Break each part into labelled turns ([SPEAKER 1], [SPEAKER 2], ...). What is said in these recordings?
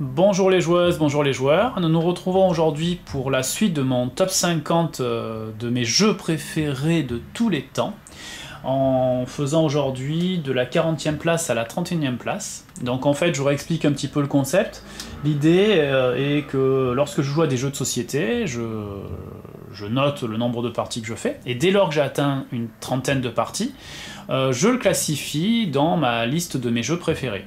[SPEAKER 1] Bonjour les joueuses, bonjour les joueurs. Nous nous retrouvons aujourd'hui pour la suite de mon top 50 de mes jeux préférés de tous les temps, en faisant aujourd'hui de la 40e place à la 31e place. Donc en fait, je vous réexplique un petit peu le concept. L'idée est que lorsque je joue à des jeux de société, je note le nombre de parties que je fais, et dès lors que j'ai atteint une trentaine de parties, je le classifie dans ma liste de mes jeux préférés.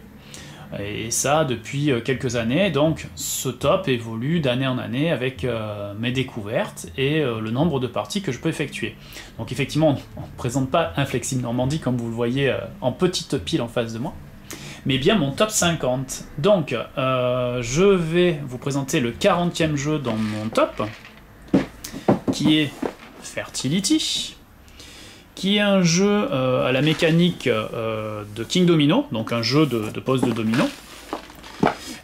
[SPEAKER 1] Et ça depuis quelques années, donc ce top évolue d'année en année avec mes découvertes et le nombre de parties que je peux effectuer. Donc effectivement, on ne présente pas Inflexible Normandie comme vous le voyez en petite pile en face de moi, mais bien mon top 50. Donc je vais vous présenter le 40e jeu dans mon top, qui est Fertility, qui est un jeu à la mécanique de King Domino, donc un jeu de pose de domino,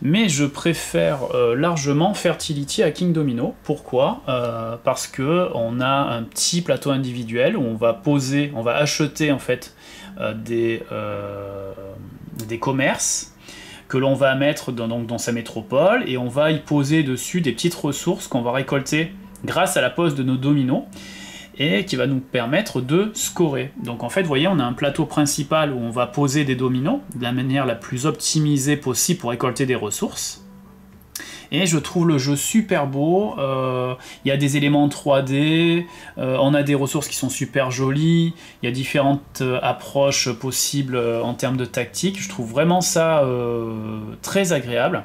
[SPEAKER 1] mais je préfère largement Fertility à King Domino. Pourquoi? Parce que on a un petit plateau individuel où on va acheter en fait des commerces que l'on va mettre dans sa métropole, et on va y poser dessus des petites ressources qu'on va récolter grâce à la pose de nos dominos, et qui va nous permettre de scorer. Donc en fait, vous voyez, on a un plateau principal où on va poser des dominos de la manière la plus optimisée possible pour récolter des ressources. Et je trouve le jeu super beau, il y a des éléments 3D, on a des ressources qui sont super jolies, il y a différentes approches possibles en termes de tactique. Je trouve vraiment ça très agréable.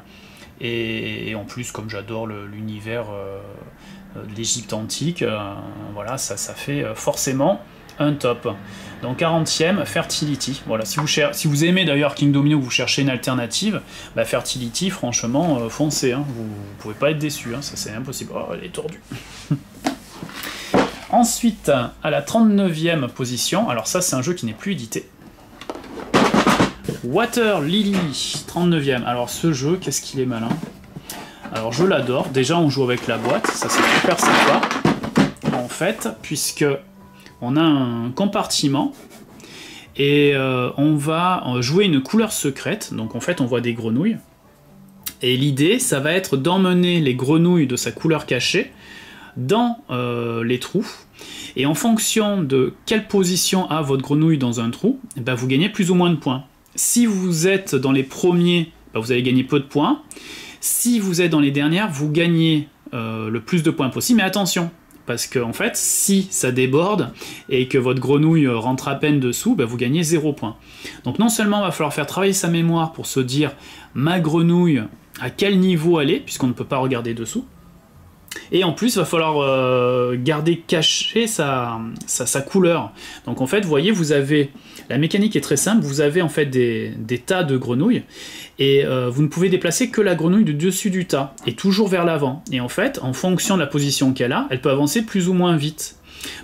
[SPEAKER 1] Et en plus, comme j'adore l'univers de l'Égypte antique, voilà, ça fait forcément un top. Donc 40e, Fertility. Voilà, si vous aimez d'ailleurs King Domino, vous cherchez une alternative, bah Fertility, franchement, foncez, hein, vous pouvez pas être déçu, hein, ça c'est impossible. Oh, elle est tordue. Ensuite, à la 39e position, alors ça c'est un jeu qui n'est plus édité. Water Lily, 39e. Alors ce jeu, qu'est-ce qu'il est malin. Alors je l'adore, déjà on joue avec la boîte, ça c'est super sympa, en fait, puisque on a un compartiment, et on va jouer une couleur secrète, donc en fait on voit des grenouilles, et l'idée ça va être d'emmener les grenouilles de sa couleur cachée dans les trous, et en fonction de quelle position a votre grenouille dans un trou, ben vous gagnez plus ou moins de points. Si vous êtes dans les premiers, ben vous allez gagner peu de points. Si vous êtes dans les dernières, vous gagnez le plus de points possible, mais attention, parce que en fait, si ça déborde et que votre grenouille rentre à peine dessous, bah, vous gagnez 0 points. Donc non seulement il va falloir faire travailler sa mémoire pour se dire ma grenouille, à quel niveau elle est, puisqu'on ne peut pas regarder dessous, et en plus il va falloir garder caché sa couleur. Donc en fait, vous voyez, vous avez... La mécanique est très simple, vous avez en fait des tas de grenouilles, et vous ne pouvez déplacer que la grenouille du dessus du tas, et toujours vers l'avant. Et en fait, en fonction de la position qu'elle a, elle peut avancer plus ou moins vite.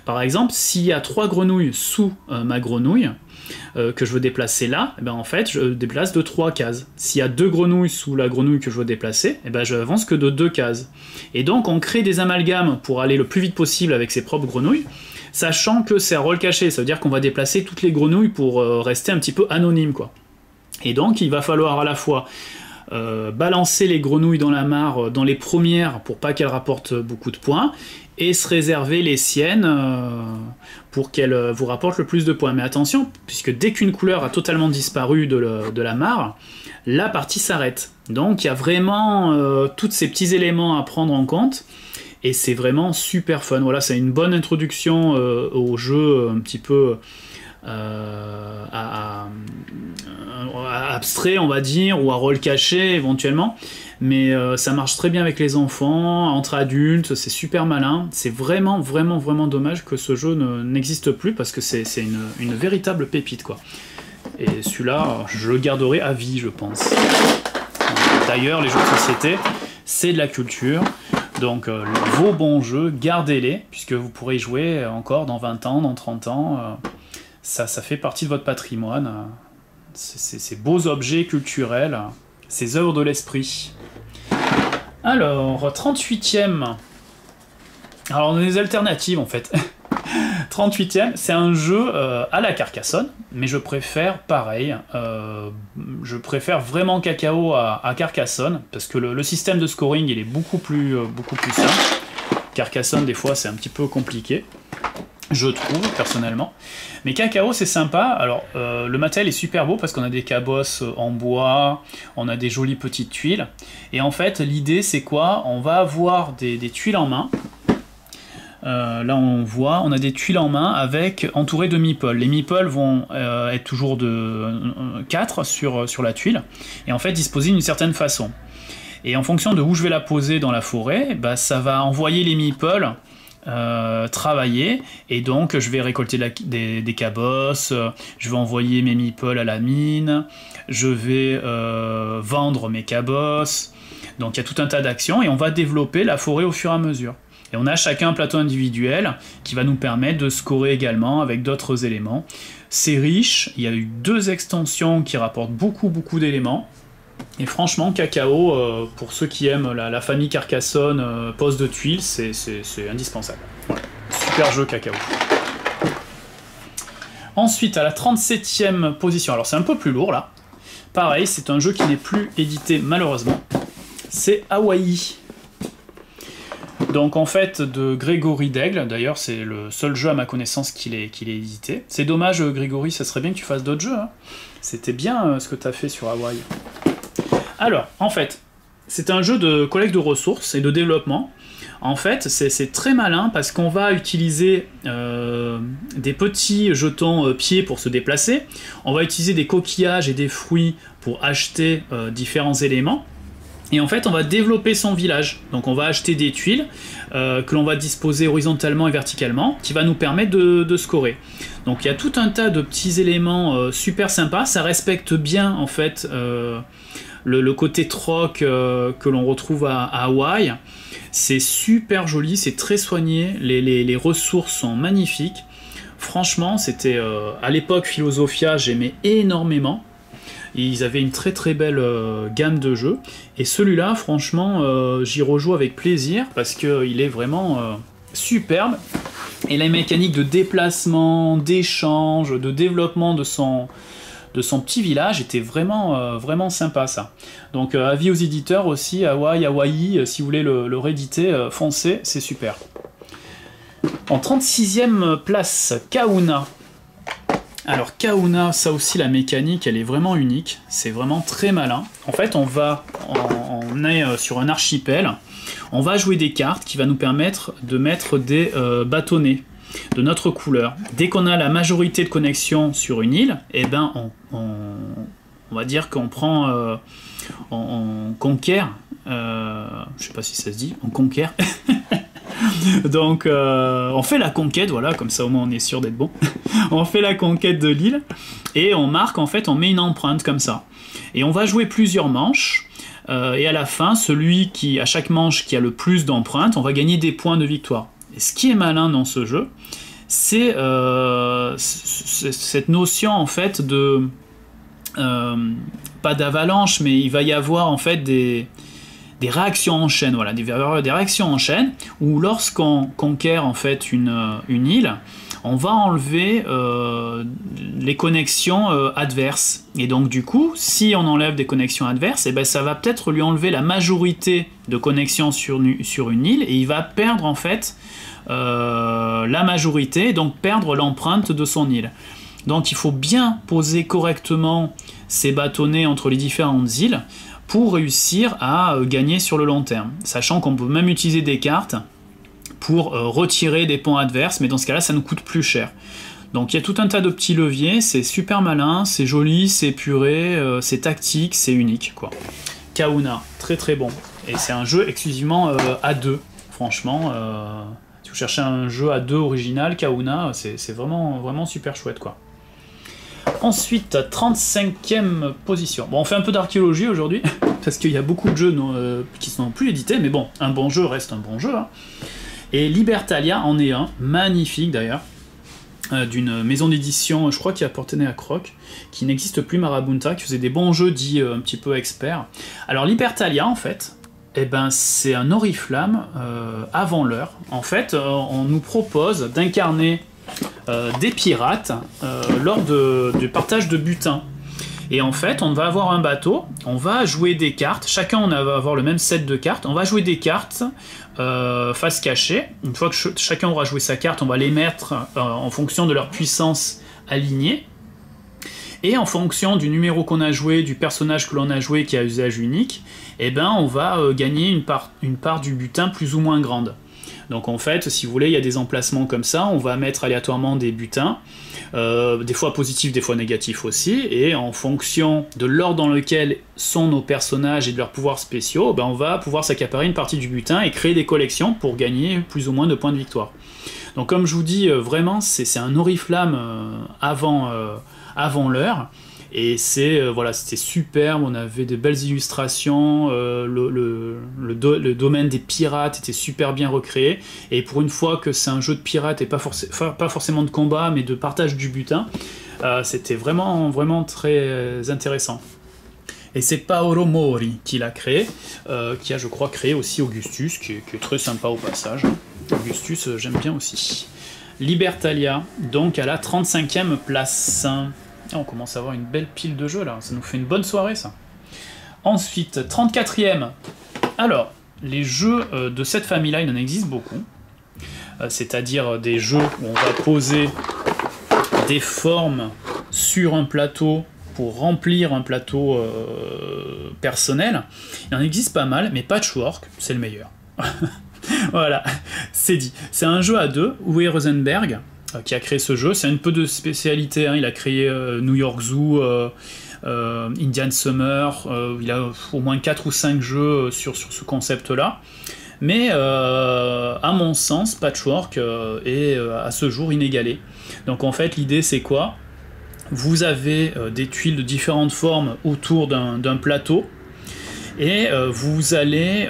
[SPEAKER 1] Par exemple, s'il y a 3 grenouilles sous ma grenouille, que je veux déplacer là, et ben en fait, je déplace de 3 cases. S'il y a 2 grenouilles sous la grenouille que je veux déplacer, et ben je avance que de 2 cases. Et donc, on crée des amalgames pour aller le plus vite possible avec ses propres grenouilles, sachant que c'est un rôle caché, ça veut dire qu'on va déplacer toutes les grenouilles pour rester un petit peu anonyme, quoi. Et donc il va falloir à la fois balancer les grenouilles dans la mare dans les premières pour pas qu'elles rapportent beaucoup de points, et se réserver les siennes pour qu'elles vous rapportent le plus de points. Mais attention, puisque dès qu'une couleur a totalement disparu de la mare, la partie s'arrête. Donc il y a vraiment tous ces petits éléments à prendre en compte, et c'est vraiment super fun. Voilà, c'est une bonne introduction au jeu un petit peu abstrait, on va dire, ou à rôle caché éventuellement, mais ça marche très bien avec les enfants, entre adultes, c'est super malin. C'est vraiment dommage que ce jeu n'existe plus, parce que c'est une véritable pépite, quoi. Et celui-là, je le garderai à vie, je pense. D'ailleurs, les jeux de société, c'est de la culture. Donc vos bons jeux, gardez-les, puisque vous pourrez y jouer encore dans 20 ans, dans 30 ans. Ça fait partie de votre patrimoine. Ces beaux objets culturels, ces œuvres de l'esprit. Alors, 38e. Alors on a des alternatives en fait. 38e, c'est un jeu à la Carcassonne, mais je préfère pareil, je préfère vraiment Cacao à Carcassonne, parce que le système de scoring il est beaucoup plus simple. Carcassonne des fois c'est un petit peu compliqué, je trouve personnellement. Mais Cacao c'est sympa, alors le matériel est super beau parce qu'on a des cabosses en bois, on a des jolies petites tuiles, et en fait l'idée c'est quoi? On va avoir des tuiles en main. Là on voit, on a des tuiles en main avec entourées de meeples. Les meeples vont être toujours de 4 sur la tuile, et en fait disposées d'une certaine façon. Et en fonction de où je vais la poser dans la forêt, bah, ça va envoyer les meeples travailler, et donc je vais récolter des cabosses, je vais envoyer mes meeples à la mine, je vais vendre mes cabosses, donc il y a tout un tas d'actions, et on va développer la forêt au fur et à mesure. Et on a chacun un plateau individuel qui va nous permettre de scorer également avec d'autres éléments. C'est riche, il y a eu 2 extensions qui rapportent beaucoup d'éléments. Et franchement, Cacao, pour ceux qui aiment la famille Carcassonne, pose de tuiles, c'est indispensable. Voilà. Super jeu Cacao. Ensuite, à la 37e position, alors c'est un peu plus lourd là. Pareil, c'est un jeu qui n'est plus édité malheureusement. C'est Hawaii. Donc en fait de Grégory Daigle, d'ailleurs c'est le seul jeu à ma connaissance qu'il ait édité. C'est dommage Grégory, ça serait bien que tu fasses d'autres jeux, hein. C'était bien ce que tu as fait sur Hawaii. Alors en fait, c'est un jeu de collecte de ressources et de développement. En fait c'est très malin parce qu'on va utiliser des petits jetons pieds pour se déplacer, on va utiliser des coquillages et des fruits pour acheter différents éléments. Et en fait, on va développer son village. Donc on va acheter des tuiles que l'on va disposer horizontalement et verticalement, qui va nous permettre de scorer. Donc il y a tout un tas de petits éléments super sympas. Ça respecte bien en fait le côté troc que l'on retrouve à Hawaï. C'est super joli, c'est très soigné. Les ressources sont magnifiques. Franchement, c'était à l'époque Philosophia, j'aimais énormément. Ils avaient une très belle gamme de jeux, et celui-là franchement j'y rejoue avec plaisir parce qu'il est vraiment superbe, et la mécanique de déplacement, d'échange, de développement de son petit village était vraiment sympa ça. Donc avis aux éditeurs aussi, Hawaii, si vous voulez le rééditer, foncez, c'est super. En 36e place, Kahuna. Alors Kahuna, ça aussi la mécanique elle est vraiment unique, c'est vraiment très malin. En fait on est sur un archipel, on va jouer des cartes qui va nous permettre de mettre des bâtonnets de notre couleur. Dès qu'on a la majorité de connexions sur une île, eh ben on va dire qu'on prend, on conquiert, je sais pas si ça se dit, on conquiert. Donc on fait la conquête, voilà, comme ça au moins on est sûr d'être bon. On fait la conquête de l'île et on marque, en fait on met une empreinte comme ça. Et on va jouer plusieurs manches et à la fin, à chaque manche qui a le plus d'empreintes, on va gagner des points de victoire. Et ce qui est malin dans ce jeu, c'est cette notion en fait de... pas d'avalanche, mais il va y avoir en fait des réactions en chaîne, voilà, des réactions en chaîne, où lorsqu'on conquiert en fait une île, on va enlever les connexions adverses. Et donc du coup, si on enlève des connexions adverses, et ben, ça va peut-être lui enlever la majorité de connexions sur une île, et il va perdre en fait la majorité, et donc perdre l'empreinte de son île. Donc il faut bien poser correctement ces bâtonnets entre les différentes îles, pour réussir à gagner sur le long terme. Sachant qu'on peut même utiliser des cartes pour retirer des points adverses, mais dans ce cas-là, ça nous coûte plus cher. Donc il y a tout un tas de petits leviers, c'est super malin, c'est joli, c'est épuré, c'est tactique, c'est unique, quoi. Kahuna, très bon. Et c'est un jeu exclusivement à 2, franchement. Si vous cherchez un jeu à 2 original, Kahuna, c'est vraiment super chouette, quoi. Ensuite, 35e position. Bon, on fait un peu d'archéologie aujourd'hui, parce qu'il y a beaucoup de jeux qui sont plus édités, mais bon, un bon jeu reste un bon jeu. Hein. Et Libertalia en est un, magnifique d'ailleurs, d'une maison d'édition, je crois qui appartenait à Croc, qui n'existe plus, Marabunta, qui faisait des bons jeux dits un petit peu experts. Alors Libertalia, en fait, eh ben, c'est un oriflamme avant l'heure. En fait, on nous propose d'incarner des pirates lors du partage de butin. Et en fait, on va avoir un bateau, on va jouer des cartes, chacun on va avoir le même set de cartes, on va jouer des cartes face cachée. Une fois que chacun aura joué sa carte, on va les mettre en fonction de leur puissance alignée. Et en fonction du numéro qu'on a joué, du personnage que l'on a joué qui a usage unique, eh ben on va gagner une part du butin plus ou moins grande. Donc en fait, si vous voulez, il y a des emplacements comme ça, on va mettre aléatoirement des butins, des fois positifs, des fois négatifs aussi, et en fonction de l'ordre dans lequel sont nos personnages et de leurs pouvoirs spéciaux, ben on va pouvoir s'accaparer une partie du butin et créer des collections pour gagner plus ou moins de points de victoire. Donc comme je vous dis, vraiment, c'est un oriflamme avant l'heure, et voilà, c'était superbe, on avait des belles illustrations, le domaine des pirates était super bien recréé, et pour une fois que c'est un jeu de pirates et pas forcément de combat, mais de partage du butin, c'était vraiment très intéressant. Et c'est Paolo Mori qui l'a créé, qui a je crois créé aussi Augustus, qui est très sympa au passage. Augustus, j'aime bien aussi. Libertalia, donc à la 35e place. On commence à avoir une belle pile de jeux là, ça nous fait une bonne soirée ça. Ensuite, 34e. Alors, les jeux de cette famille-là, il en existe beaucoup. C'est-à-dire des jeux où on va poser des formes sur un plateau pour remplir un plateau personnel. Il en existe pas mal, mais Patchwork, c'est le meilleur. Voilà, c'est dit. C'est un jeu à deux, Uwe Rosenberg, qui a créé ce jeu. C'est un peu de spécialité, hein. Il a créé New York Zoo, Indian Summer, il a au moins 4 ou 5 jeux sur ce concept-là. Mais à mon sens, Patchwork est à ce jour inégalé. Donc en fait, l'idée c'est quoi? Vous avez des tuiles de différentes formes autour d'un plateau, et vous allez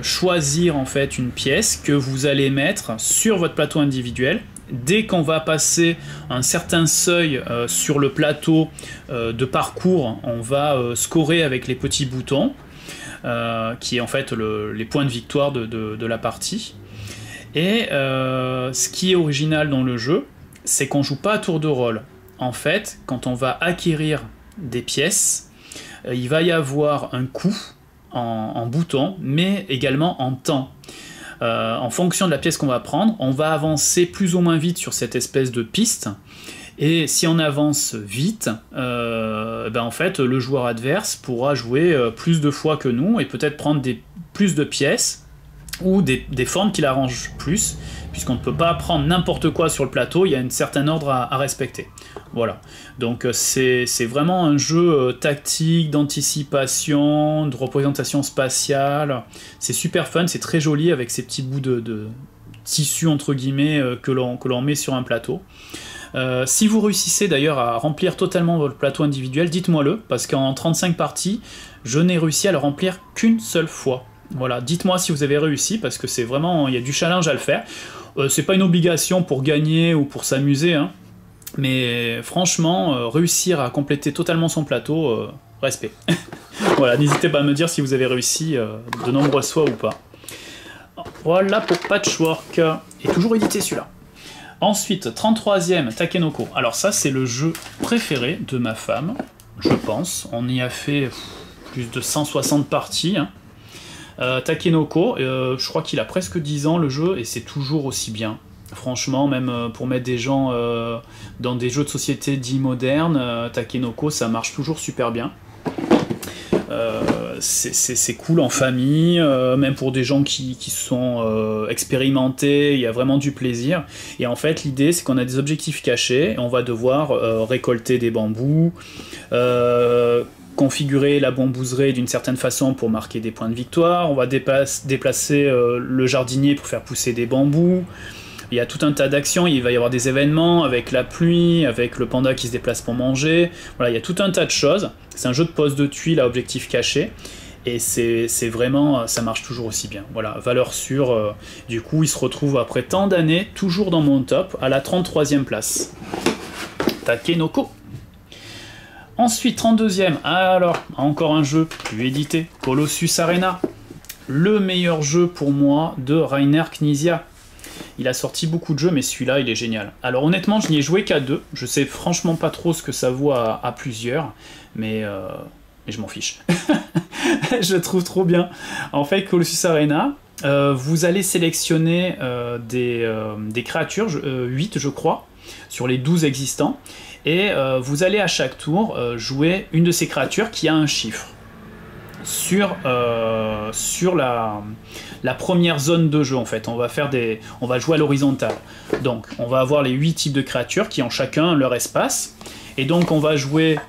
[SPEAKER 1] choisir en fait une pièce que vous allez mettre sur votre plateau individuel. Dès qu'on va passer un certain seuil sur le plateau de parcours, on va scorer avec les petits boutons, qui est en fait les points de victoire de la partie. Et ce qui est original dans le jeu, c'est qu'on joue pas à tour de rôle. En fait, quand on va acquérir des pièces, il va y avoir un coût en boutons, mais également en temps. En fonction de la pièce qu'on va prendre, on va avancer plus ou moins vite sur cette espèce de piste, et si on avance vite, en fait, le joueur adverse pourra jouer plus de fois que nous, et peut-être prendre plus de pièces, ou des formes qui l'arrangent plus, puisqu'on ne peut pas prendre n'importe quoi sur le plateau, il y a un certain ordre à respecter. Voilà, donc c'est vraiment un jeu tactique, d'anticipation, de représentation spatiale, c'est super fun, c'est très joli avec ces petits bouts de tissu entre guillemets que l'on met sur un plateau. Si vous réussissez d'ailleurs à remplir totalement votre plateau individuel, dites-moi-le, parce qu'en 35 parties, je n'ai réussi à le remplir qu'une seule fois. Voilà, dites-moi si vous avez réussi, parce que c'est vraiment, il y a du challenge à le faire. C'est pas une obligation pour gagner ou pour s'amuser, hein, mais franchement, réussir à compléter totalement son plateau, respect. Voilà, n'hésitez pas à me dire si vous avez réussi de nombreuses fois ou pas. Voilà pour Patchwork, et toujours édité celui-là. Ensuite, 33e, Takenoko. Alors ça, c'est le jeu préféré de ma femme, je pense. On y a fait plus de 160 parties, hein. Takenoko, je crois qu'il a presque 10 ans le jeu, et c'est toujours aussi bien. Franchement, même pour mettre des gens dans des jeux de société dits modernes, Takenoko, ça marche toujours super bien. C'est cool en famille, même pour des gens qui sont expérimentés, il y a vraiment du plaisir. Et en fait, l'idée, c'est qu'on a des objectifs cachés, et on va devoir récolter des bambous, configurer la bambouserie d'une certaine façon pour marquer des points de victoire, on va déplacer le jardinier pour faire pousser des bambous. Il y a tout un tas d'actions, il va y avoir des événements avec la pluie, avec le panda qui se déplace pour manger, voilà, il y a tout un tas de choses. C'est un jeu de pose de tuiles à objectif caché, et c'est vraiment, ça marche toujours aussi bien. Voilà, valeur sûre, du coup il se retrouve après tant d'années, toujours dans mon top, à la 33e place. Takenoko. Ensuite, 32e, alors, encore un jeu plus édité, Colossus Arena. Le meilleur jeu pour moi de Rainer Knizia. Il a sorti beaucoup de jeux, mais celui-là, il est génial. Alors honnêtement, je n'y ai joué qu'à 2. Je sais franchement pas trop ce que ça vaut à plusieurs, mais je m'en fiche. Je le trouve trop bien. En fait, Colossus Arena, vous allez sélectionner des créatures, 8 je crois, sur les 12 existants, et vous allez à chaque tour jouer une de ces créatures qui a un chiffre sur la première zone de jeu. En fait, on va jouer à l'horizontale. Donc on va avoir les 8 types de créatures qui ont chacun leur espace, et donc on va jouer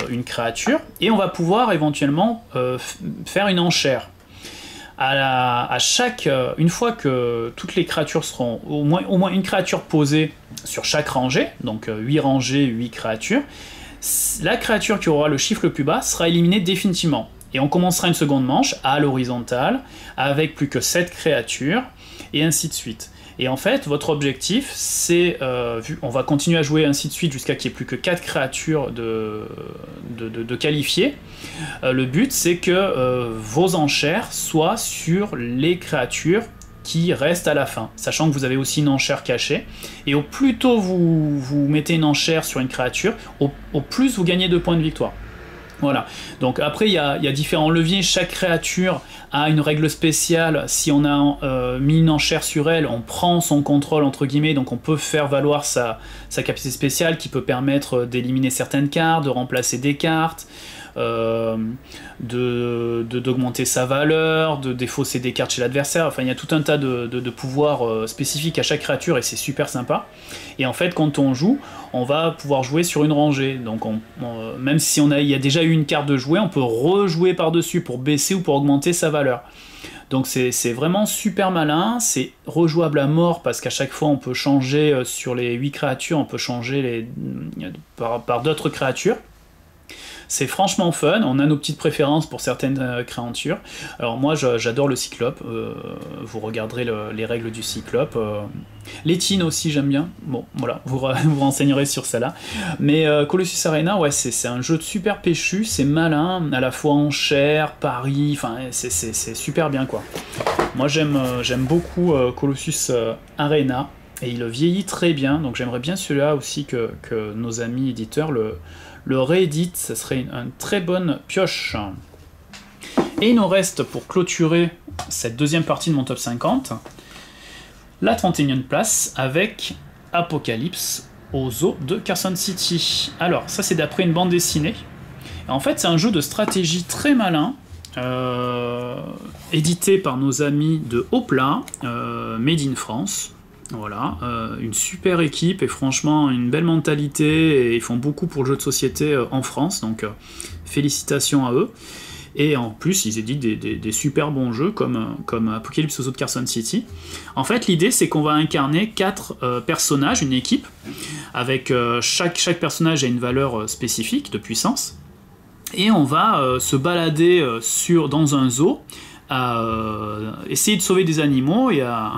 [SPEAKER 1] une créature et on va pouvoir éventuellement faire une enchère. Une fois que toutes les créatures seront au moins une créature posée sur chaque rangée, donc 8 rangées, 8 créatures, la créature qui aura le chiffre le plus bas sera éliminée définitivement. Et on commencera une seconde manche à l'horizontale avec plus que 7 créatures et ainsi de suite. Et en fait, votre objectif, c'est, on va continuer à jouer ainsi de suite jusqu'à qu'il n'y ait plus que 4 créatures de qualifiées. Le but, c'est que vos enchères soient sur les créatures qui restent à la fin, sachant que vous avez aussi une enchère cachée. Et au plus tôt vous mettez une enchère sur une créature, au plus vous gagnez 2 points de victoire. Voilà, donc après il y a différents leviers, chaque créature a une règle spéciale. Si on a mis une enchère sur elle, on prend son contrôle entre guillemets, donc on peut faire valoir sa capacité spéciale qui peut permettre d'éliminer certaines cartes, de remplacer des cartes, d'augmenter sa valeur, de défausser des cartes chez l'adversaire. Enfin il y a tout un tas de pouvoirs spécifiques à chaque créature et c'est super sympa. Et en fait quand on joue, on va pouvoir jouer sur une rangée, donc même si il y a déjà eu une carte de jouer, on peut rejouer par dessus pour baisser ou pour augmenter sa valeur. Donc c'est vraiment super malin, c'est rejouable à mort parce qu'à chaque fois on peut changer sur les 8 créatures, on peut changer par d'autres créatures. C'est franchement fun, on a nos petites préférences pour certaines créatures. Alors moi j'adore le Cyclope, vous regarderez les règles du Cyclope. L'étine aussi j'aime bien, bon voilà, vous renseignerez sur celle-là. Mais Colossus Arena, ouais, c'est un jeu super péchu, c'est malin, à la fois enchère, pari, enfin c'est super bien quoi. Moi j'aime beaucoup Colossus Arena, et il vieillit très bien, donc j'aimerais bien celui-là aussi que nos amis éditeurs le réédite, ça serait une très bonne pioche. Et il nous reste pour clôturer cette deuxième partie de mon top 50, la 31e place avec Apocalypse au zoo de Carson City. Alors ça c'est d'après une bande dessinée. Et en fait c'est un jeu de stratégie très malin, édité par nos amis de Haut-Plat, Made in France. Voilà, une super équipe et franchement une belle mentalité, et ils font beaucoup pour le jeu de société en France, donc félicitations à eux. Et en plus ils éditent des super bons jeux comme Apocalypse au zoo de Carson City. En fait l'idée c'est qu'on va incarner 4 personnages, une équipe, avec chaque personnage a une valeur spécifique de puissance, et on va se balader dans un zoo à essayer de sauver des animaux et à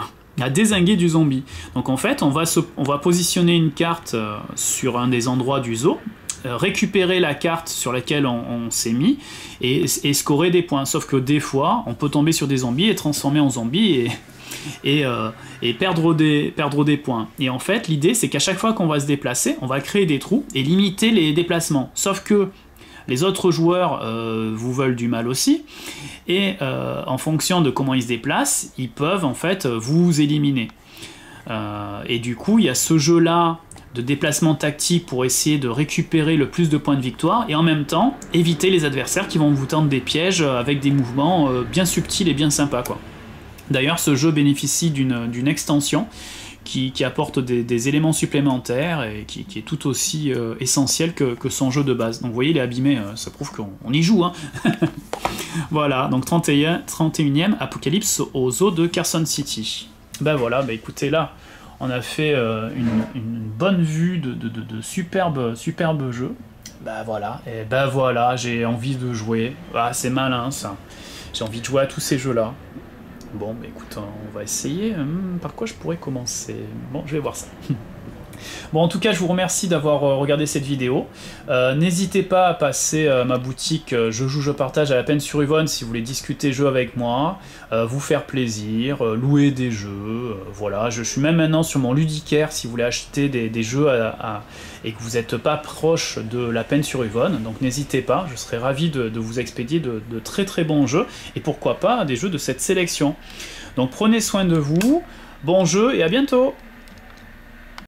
[SPEAKER 1] dézinguer du zombie. Donc en fait, on va positionner une carte sur un des endroits du zoo, récupérer la carte sur laquelle on s'est mis et scorer des points. Sauf que des fois, on peut tomber sur des zombies et transformer en zombies et perdre des points. Et en fait, l'idée, c'est qu'à chaque fois qu'on va se déplacer, on va créer des trous et limiter les déplacements. Sauf que les autres joueurs vous veulent du mal aussi, et en fonction de comment ils se déplacent, ils peuvent en fait vous éliminer. Et du coup, il y a ce jeu-là de déplacement tactique pour essayer de récupérer le plus de points de victoire, et en même temps, éviter les adversaires qui vont vous tendre des pièges avec des mouvements bien subtils et bien sympas, quoi. D'ailleurs, ce jeu bénéficie d'une extension qui apporte des éléments supplémentaires et qui est tout aussi essentiel que son jeu de base. Donc vous voyez, il est abîmé, ça prouve qu'on y joue. Hein. Voilà, donc 31e Apocalypse au zoo de Carson City. Ben voilà, bah écoutez, là, on a fait une bonne vue de superbes jeux. Ben voilà, et ben voilà, j'ai envie de jouer. Ah, c'est malin ça. J'ai envie de jouer à tous ces jeux-là. Bon, bah écoute, on va essayer. Par quoi je pourrais commencer? Bon, je vais voir ça. Bon, en tout cas, je vous remercie d'avoir regardé cette vidéo. N'hésitez pas à passer à ma boutique Je joue, je partage à la peine sur Yvonne si vous voulez discuter jeux avec moi, vous faire plaisir, louer des jeux. Voilà, je suis même maintenant sur mon ludicaire si vous voulez acheter des jeux et que vous n'êtes pas proche de la peine sur Yvonne. Donc n'hésitez pas, je serai ravi de vous expédier de très très bons jeux et pourquoi pas des jeux de cette sélection. Donc prenez soin de vous, bon jeu et à bientôt!